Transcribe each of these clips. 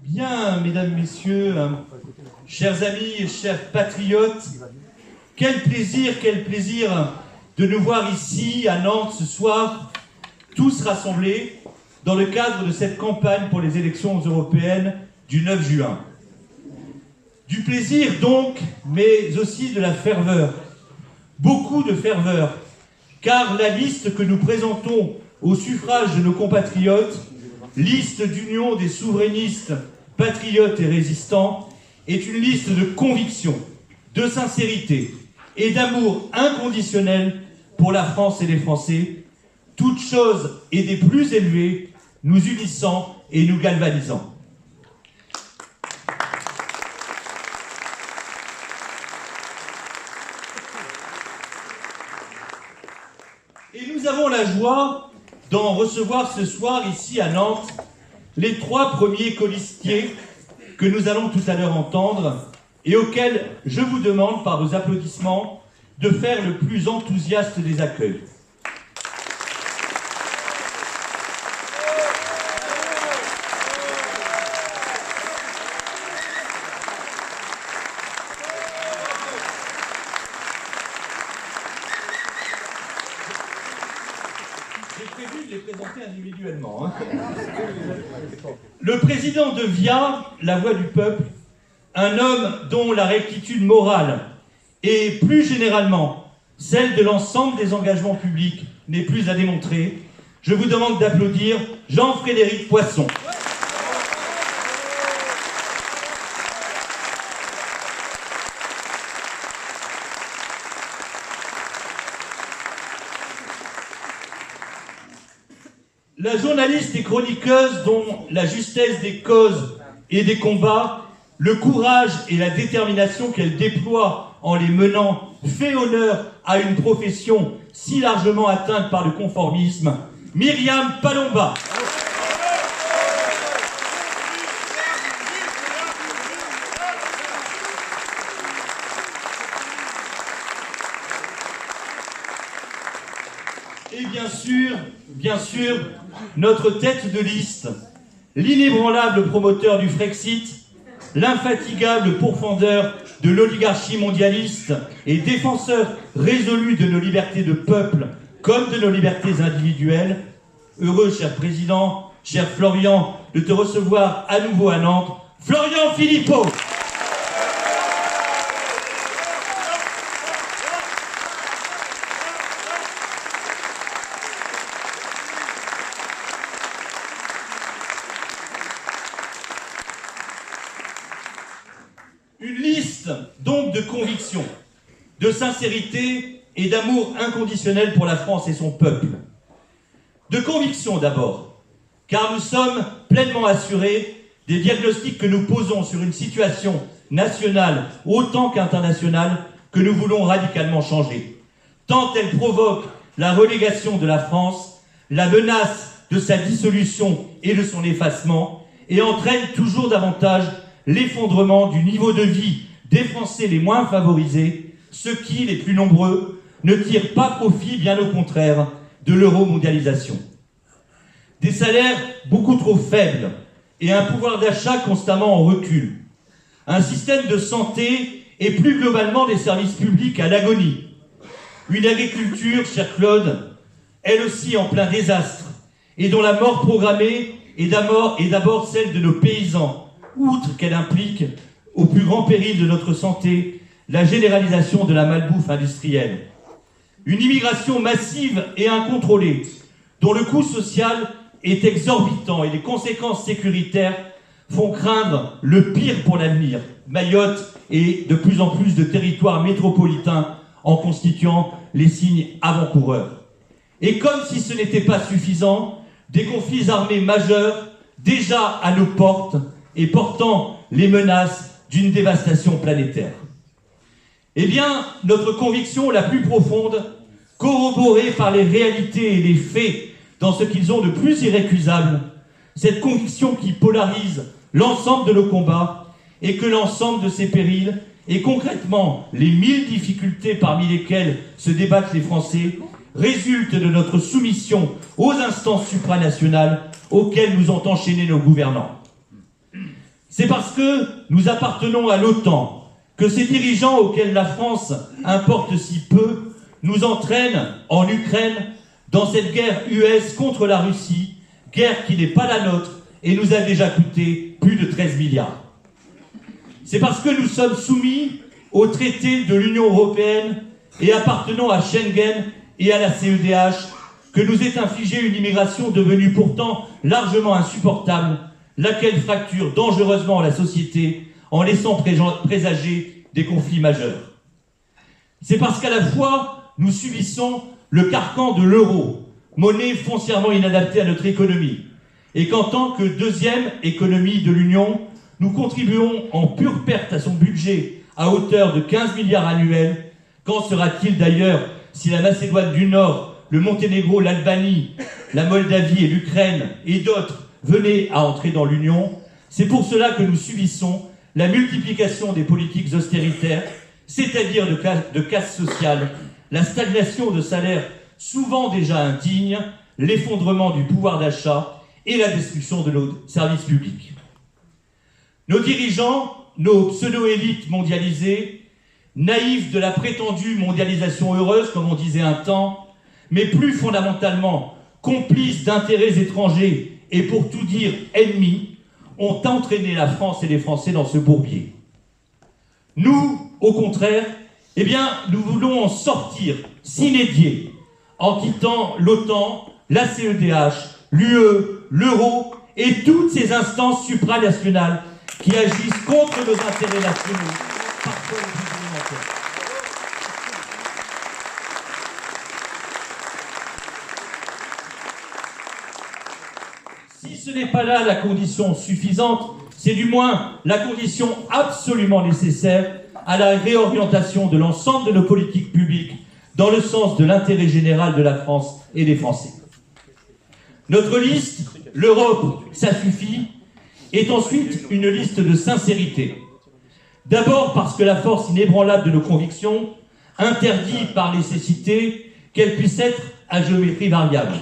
Bien, mesdames, messieurs, chers amis, chers patriotes, quel plaisir de nous voir ici à Nantes ce soir, tous rassemblés dans le cadre de cette campagne pour les élections européennes du 9 juin. Du plaisir donc, mais aussi de la ferveur. Beaucoup de ferveur, car la liste que nous présentons au suffrage de nos compatriotes, liste d'union des souverainistes, patriotes et résistants, est une liste de conviction, de sincérité et d'amour inconditionnel pour la France et les Français, toute chose et des plus élevées, nous unissant et nous galvanisant. Et nous avons la joie d'en recevoir ce soir ici à Nantes les 3 premiers colistiers que nous allons tout à l'heure entendre et auxquels je vous demande par vos applaudissements de faire le plus enthousiaste des accueils. Individuellement. Le président de VIA, la voix du peuple, un homme dont la rectitude morale et plus généralement celle de l'ensemble des engagements publics n'est plus à démontrer, je vous demande d'applaudir Jean-Frédéric Poisson. La journaliste et chroniqueuse dont la justesse des causes et des combats, le courage et la détermination qu'elle déploie en les menant fait honneur à une profession si largement atteinte par le conformisme, Myriam Palomba. Et bien sûr, notre tête de liste, l'inébranlable promoteur du Frexit, l'infatigable pourfendeur de l'oligarchie mondialiste et défenseur résolu de nos libertés de peuple comme de nos libertés individuelles. Heureux, cher président, cher Florian, de te recevoir à nouveau à Nantes, Florian Philippot. Une liste donc de convictions, de sincérité et d'amour inconditionnel pour la France et son peuple. De conviction d'abord, car nous sommes pleinement assurés des diagnostics que nous posons sur une situation nationale autant qu'internationale que nous voulons radicalement changer, tant elle provoque la relégation de la France, la menace de sa dissolution et de son effacement, et entraîne toujours davantage l'effondrement du niveau de vie des Français les moins favorisés, ceux qui, les plus nombreux, ne tirent pas profit, bien au contraire, de l'euro-mondialisation. Des salaires beaucoup trop faibles et un pouvoir d'achat constamment en recul. Un système de santé et plus globalement des services publics à l'agonie. Une agriculture, cher Claude, elle aussi en plein désastre et dont la mort programmée est d'abord celle de nos paysans, outre qu'elle implique, au plus grand péril de notre santé, la généralisation de la malbouffe industrielle. Une immigration massive et incontrôlée, dont le coût social est exorbitant et les conséquences sécuritaires font craindre le pire pour l'avenir. Mayotte et de plus en plus de territoires métropolitains en constituant les signes avant-coureurs. Et comme si ce n'était pas suffisant, des conflits armés majeurs déjà à nos portes et portant les menaces d'une dévastation planétaire. Eh bien, notre conviction la plus profonde, corroborée par les réalités et les faits dans ce qu'ils ont de plus irrécusable, cette conviction qui polarise l'ensemble de nos combats et que l'ensemble de ces périls et concrètement les 1000 difficultés parmi lesquelles se débattent les Français résultent de notre soumission aux instances supranationales auxquelles nous ont enchaînés nos gouvernants. C'est parce que nous appartenons à l'OTAN que ces dirigeants auxquels la France importe si peu nous entraînent en Ukraine dans cette guerre US contre la Russie, guerre qui n'est pas la nôtre et nous a déjà coûté plus de 13 milliards. C'est parce que nous sommes soumis au traité de l'Union européenne et appartenons à Schengen et à la CEDH que nous est infligée une immigration devenue pourtant largement insupportable, laquelle fracture dangereusement la société en laissant présager des conflits majeurs. C'est parce qu'à la fois nous subissons le carcan de l'euro, monnaie foncièrement inadaptée à notre économie, et qu'en tant que deuxième économie de l'Union, nous contribuons en pure perte à son budget à hauteur de 15 milliards annuels. Qu'en sera-t-il d'ailleurs si la Macédoine du Nord, le Monténégro, l'Albanie, la Moldavie et l'Ukraine et d'autres venaient à entrer dans l'Union? C'est pour cela que nous subissons la multiplication des politiques austéritaires, c'est-à-dire de casse sociale, la stagnation de salaires souvent déjà indignes, l'effondrement du pouvoir d'achat et la destruction de nos services publics. Nos dirigeants, nos pseudo-élites mondialisées, naïfs de la prétendue mondialisation heureuse, comme on disait un temps, mais plus fondamentalement complices d'intérêts étrangers et pour tout dire ennemis, ont entraîné la France et les Français dans ce bourbier. Nous, au contraire, eh bien, nous voulons en sortir sine die, en quittant l'OTAN, la CEDH, l'UE, l'euro et toutes ces instances supranationales qui agissent contre nos intérêts nationaux, parfois les plus élémentaires. Si ce n'est pas là la condition suffisante, c'est du moins la condition absolument nécessaire à la réorientation de l'ensemble de nos politiques publiques dans le sens de l'intérêt général de la France et des Français. Notre liste, l'Europe, ça suffit, est ensuite une liste de sincérité. D'abord parce que la force inébranlable de nos convictions interdit par nécessité qu'elle puisse être à géométrie variable.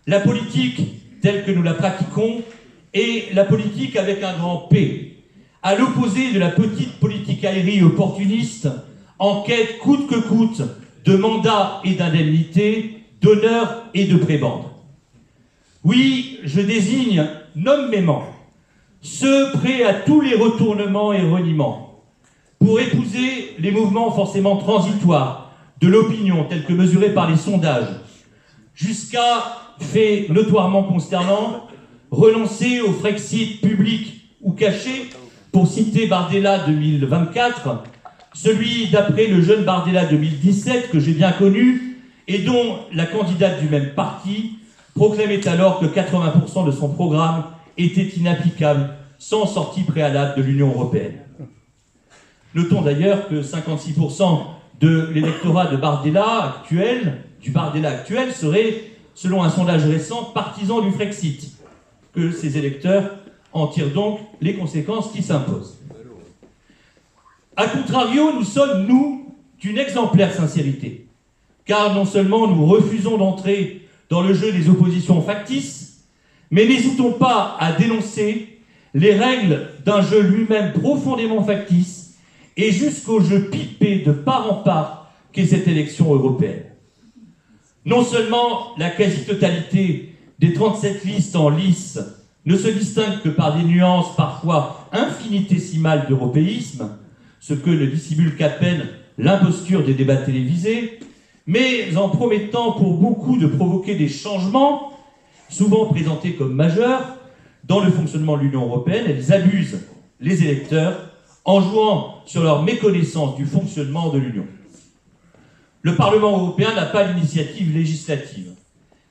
La politique telle que nous la pratiquons est la politique avec un grand P, à l'opposé de la petite politicaillerie opportuniste en quête coûte que coûte de mandats et d'indemnités, d'honneur et de prébendes. Oui, je désigne nommément ceux prêts à tous les retournements et reniements pour épouser les mouvements forcément transitoires de l'opinion tels que mesurés par les sondages, jusqu'à, fait notoirement consternant, renoncer au Frexit public ou caché, pour citer Bardella 2024, celui d'après le jeune Bardella 2017 que j'ai bien connu et dont la candidate du même parti proclamait alors que 80% de son programme était inapplicable sans sortie préalable de l'Union européenne. Notons d'ailleurs que 56% de l'électorat de Bardella actuel, serait, selon un sondage récent, partisan du Frexit, que ces électeurs en tirent donc les conséquences qui s'imposent. A contrario, nous sommes, nous, d'une exemplaire sincérité, car non seulement nous refusons d'entrer dans le jeu des oppositions factices, mais n'hésitons pas à dénoncer les règles d'un jeu lui-même profondément factice et jusqu'au jeu pipé de part en part qu'est cette élection européenne. Non seulement la quasi-totalité des 37 listes en lice ne se distingue que par des nuances parfois infinitésimales d'européisme, ce que ne dissimule qu'à peine l'imposture des débats télévisés, mais en promettant pour beaucoup de provoquer des changements, souvent présentés comme majeurs, dans le fonctionnement de l'Union européenne, elles abusent les électeurs en jouant sur leur méconnaissance du fonctionnement de l'Union. Le Parlement européen n'a pas l'initiative législative.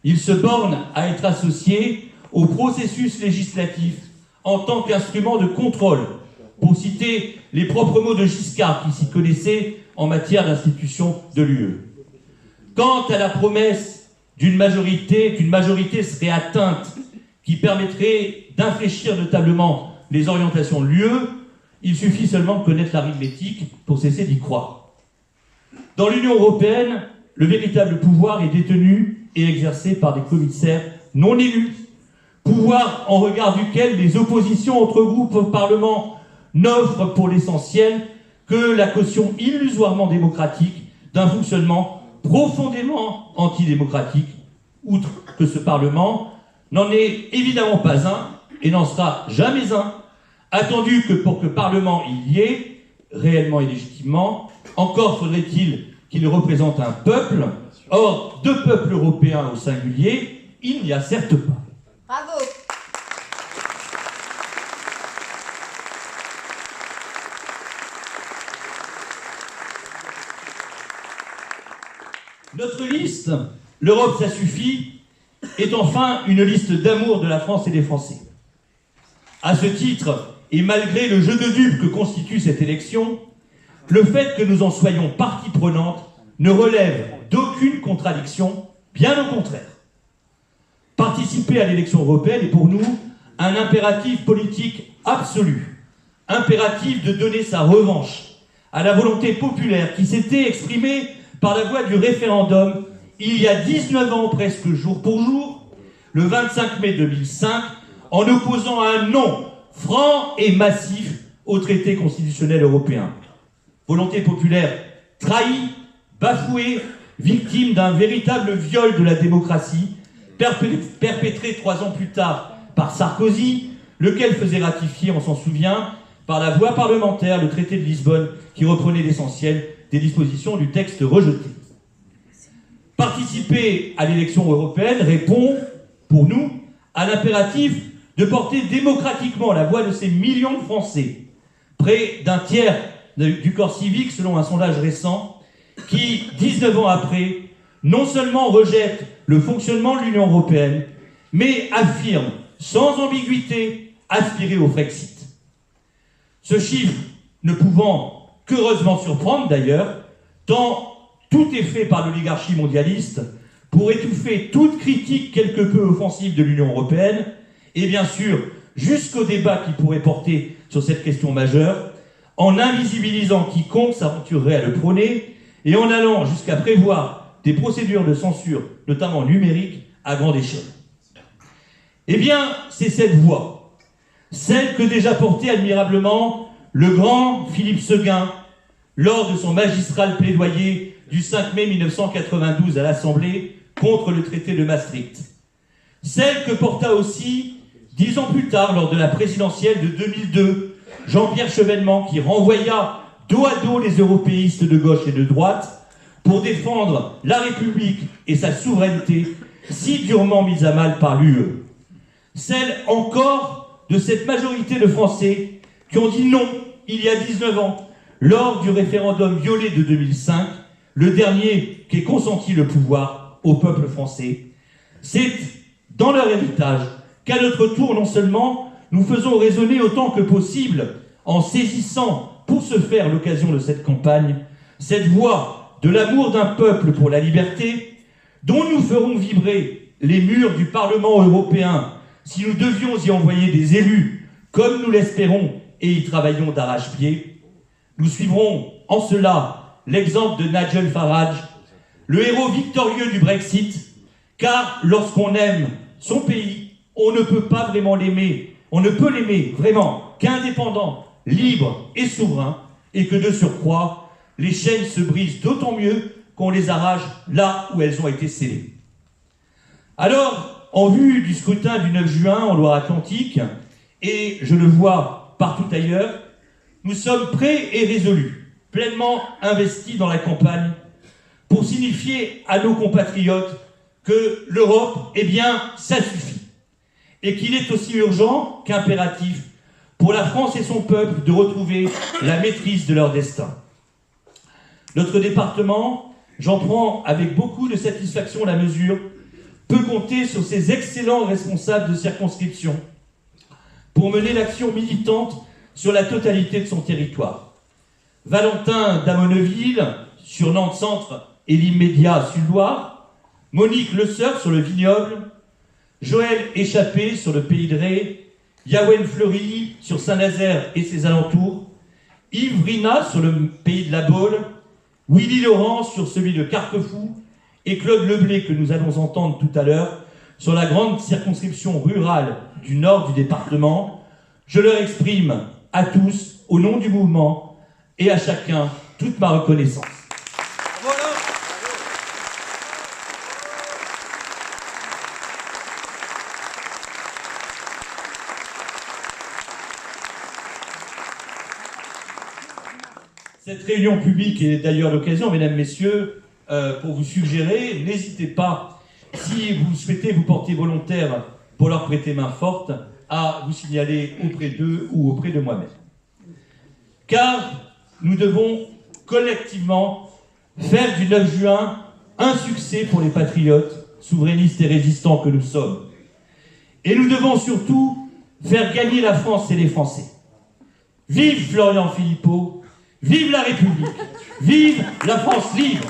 Il se borne à être associé au processus législatif en tant qu'instrument de contrôle, pour citer les propres mots de Giscard qui s'y connaissait en matière d'institution de l'UE. Quant à la promesse qu'une majorité serait atteinte, qui permettrait d'infléchir notablement les orientations de l'UE, il suffit seulement de connaître l'arithmétique pour cesser d'y croire. Dans l'Union européenne, le véritable pouvoir est détenu et exercé par des commissaires non élus, pouvoir en regard duquel les oppositions entre groupes au Parlement n'offrent pour l'essentiel que la caution illusoirement démocratique d'un fonctionnement profondément antidémocratique, outre que ce Parlement n'en est évidemment pas un et n'en sera jamais un, attendu que pour que Parlement il y ait, réellement et légitimement, encore faudrait-il qu'il représente un peuple. Or, deux peuples européens au singulier, il n'y a certes pas. Bravo. Notre liste, l'Europe ça suffit, est enfin une liste d'amour de la France et des Français. À ce titre, et malgré le jeu de dupes que constitue cette élection, le fait que nous en soyons partie prenante ne relève d'aucune contradiction, bien au contraire. Participer à l'élection européenne est pour nous un impératif politique absolu, impératif de donner sa revanche à la volonté populaire qui s'était exprimée par la voie du référendum il y a 19 ans presque jour pour jour, le 25 mai 2005, en opposant un non franc et massif au traité constitutionnel européen. Volonté populaire trahie, bafouée, victime d'un véritable viol de la démocratie, perpétré 3 ans plus tard par Sarkozy, lequel faisait ratifier, on s'en souvient, par la voie parlementaire le traité de Lisbonne qui reprenait l'essentiel des dispositions du texte rejeté. Participer à l'élection européenne répond, pour nous, à l'impératif de porter démocratiquement la voix de ces millions de Français, près d'un tiers du corps civique selon un sondage récent, qui, 19 ans après, non seulement rejette le fonctionnement de l'Union européenne, mais affirme, sans ambiguïté, aspirer au Frexit. Ce chiffre ne pouvant qu'heureusement surprendre d'ailleurs, tant tout est fait par l'oligarchie mondialiste pour étouffer toute critique quelque peu offensive de l'Union européenne, et bien sûr jusqu'au débat qui pourrait porter sur cette question majeure, en invisibilisant quiconque s'aventurerait à le prôner, et en allant jusqu'à prévoir des procédures de censure, notamment numériques, à grande échelle. Eh bien, c'est cette voie, celle que déjà portait admirablement le grand Philippe Séguin lors de son magistral plaidoyer du 5 mai 1992 à l'Assemblée contre le traité de Maastricht. Celle que porta aussi, 10 ans plus tard, lors de la présidentielle de 2002, Jean-Pierre Chevènement, qui renvoya dos à dos les européistes de gauche et de droite pour défendre la République et sa souveraineté, si durement mise à mal par l'UE. Celle encore de cette majorité de Français qui ont dit non, il y a 19 ans, lors du référendum violé de 2005, le dernier qui ait consenti le pouvoir au peuple français. C'est dans leur héritage qu'à notre tour, non seulement, nous faisons résonner autant que possible, en saisissant pour ce faire l'occasion de cette campagne, cette voix de l'amour d'un peuple pour la liberté, dont nous ferons vibrer les murs du Parlement européen si nous devions y envoyer des élus, comme nous l'espérons et y travaillons d'arrache-pied. Nous suivrons en cela l'exemple de Nigel Farage, le héros victorieux du Brexit, car lorsqu'on aime son pays, on ne peut pas vraiment l'aimer, on ne peut l'aimer vraiment qu'indépendant, libre et souverain, et que de surcroît, les chaînes se brisent d'autant mieux qu'on les arrache là où elles ont été scellées. Alors, en vue du scrutin du 9 juin en Loire-Atlantique, et je le vois partout ailleurs, nous sommes prêts et résolus, pleinement investis dans la campagne, pour signifier à nos compatriotes que l'Europe, eh bien, ça suffit. Et qu'il est aussi urgent qu'impératif pour la France et son peuple de retrouver la maîtrise de leur destin. Notre département, j'en prends avec beaucoup de satisfaction la mesure, peut compter sur ses excellents responsables de circonscription pour mener l'action militante sur la totalité de son territoire. Valentin d'Amoneville sur Nantes-Centre et l'immédiat Sud-Loire, Monique Le Seurre sur le Vignoble, Joël Échappé sur le pays de Ré, Yawen Fleury sur Saint-Nazaire et ses alentours, Yves Rina sur le pays de la Baule, Willy Laurent sur celui de Carquefou et Claude Leblé que nous allons entendre tout à l'heure sur la grande circonscription rurale du nord du département. Je leur exprime à tous, au nom du mouvement et à chacun, toute ma reconnaissance. Cette réunion publique est d'ailleurs l'occasion, mesdames, messieurs, pour vous suggérer, n'hésitez pas, si vous souhaitez vous porter volontaire pour leur prêter main forte, à vous signaler auprès d'eux ou auprès de moi-même. Car nous devons collectivement faire du 9 juin un succès pour les patriotes, souverainistes et résistants que nous sommes. Et nous devons surtout faire gagner la France et les Français. Vive Florian Philippot! Vive la République! Vive la France libre!